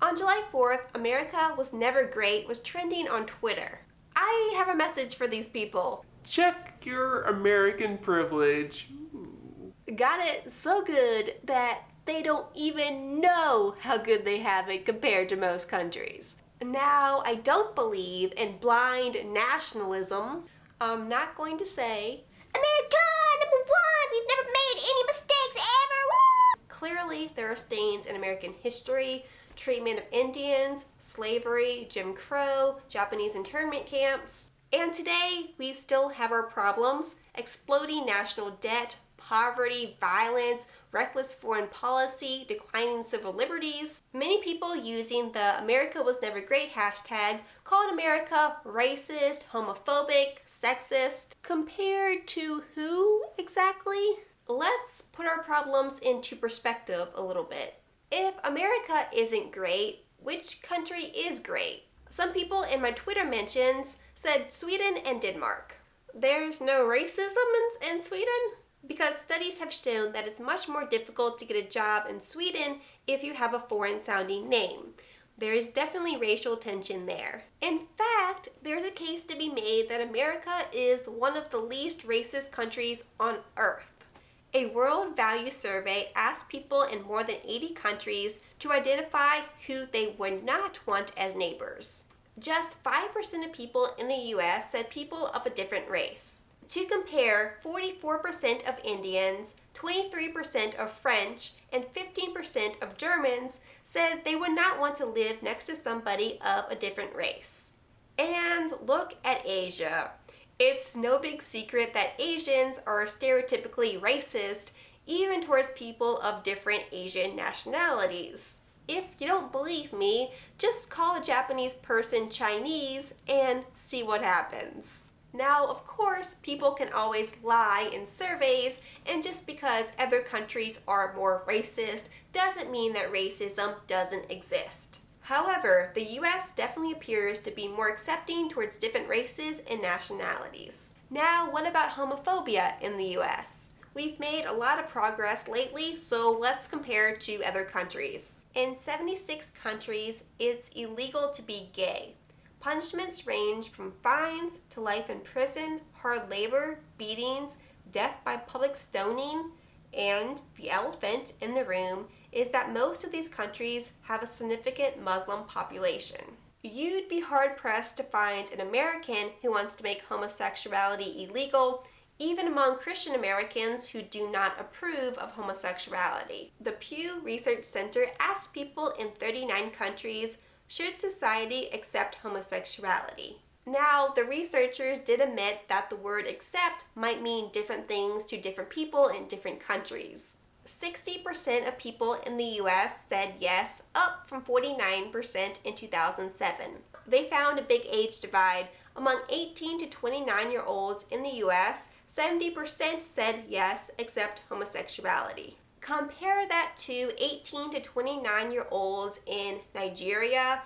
On July 4th, America was never great was trending on Twitter. I have a message for these people. Check your American privilege. Got it so good that they don't even know how good they have it compared to most countries. Now, I don't believe in blind nationalism. I'm not going to say, America, #1, we've never made any mistakes ever, woo! Clearly, there are stains in American history, treatment of Indians, slavery, Jim Crow, Japanese internment camps. And today, we still have our problems: exploding national debt, poverty, violence, reckless foreign policy, declining civil liberties. Many people using the America was never great hashtag called America racist, homophobic, sexist. Compared to who exactly? Let's put our problems into perspective a little bit. If America isn't great, which country is great? Some people in my Twitter mentions said Sweden and Denmark. There's no racism in Sweden? Because studies have shown that it's much more difficult to get a job in Sweden if you have a foreign-sounding name. There is definitely racial tension there. In fact, there's a case to be made that America is one of the least racist countries on earth. A World Value Survey asked people in more than 80 countries to identify who they would not want as neighbors. Just 5% of people in the US said people of a different race. To compare, 44% of Indians, 23% of French, and 15% of Germans said they would not want to live next to somebody of a different race. And look at Asia. It's no big secret that Asians are stereotypically racist, even towards people of different Asian nationalities. If you don't believe me, just call a Japanese person Chinese and see what happens. Now, of course, people can always lie in surveys, and just because other countries are more racist doesn't mean that racism doesn't exist. However, the US definitely appears to be more accepting towards different races and nationalities. Now, what about homophobia in the US? We've made a lot of progress lately, so let's compare to other countries. In 76 countries, it's illegal to be gay. Punishments range from fines to life in prison, hard labor, beatings, death by public stoning, and the elephant in the room is that most of these countries have a significant Muslim population. You'd be hard-pressed to find an American who wants to make homosexuality illegal, even among Christian Americans who do not approve of homosexuality. The Pew Research Center asked people in 39 countries, should society accept homosexuality? Now, the researchers did admit that the word accept might mean different things to different people in different countries. 60% of people in the US said yes, up from 49% in 2007. They found a big age divide. Among 18 to 29-year-olds in the US, 70% said yes, except homosexuality. Compare that to 18 to 29-year-olds in Nigeria,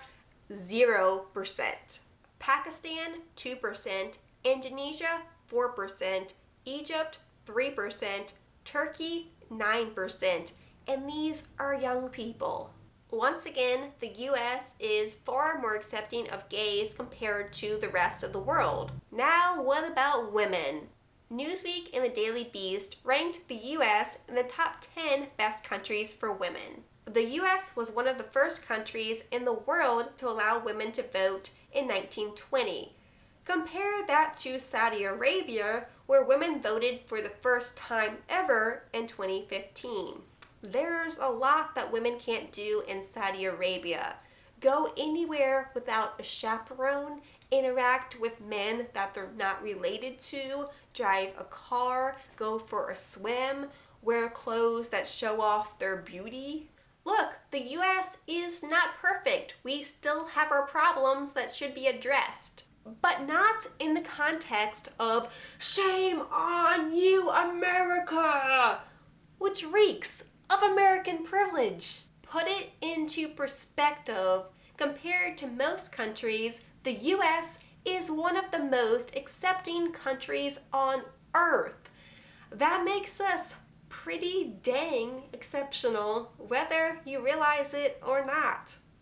0%. Pakistan, 2%. Indonesia, 4%. Egypt, 3%. Turkey, 9%. And these are young people. Once again, the US is far more accepting of gays compared to the rest of the world. Now, what about women? Newsweek and the Daily Beast ranked the US in the top 10 best countries for women. The US was one of the first countries in the world to allow women to vote in 1920. Compare that to Saudi Arabia, where women voted for the first time ever in 2015. There's a lot that women can't do in Saudi Arabia. Go anywhere without a chaperone, interact with men that they're not related to, drive a car, go for a swim, wear clothes that show off their beauty. Look, the US is not perfect. We still have our problems that should be addressed. But not in the context of shame on you, America, which reeks of American privilege. Put it into perspective. Compared to most countries, the US is one of the most accepting countries on earth. That makes us pretty dang exceptional, whether you realize it or not.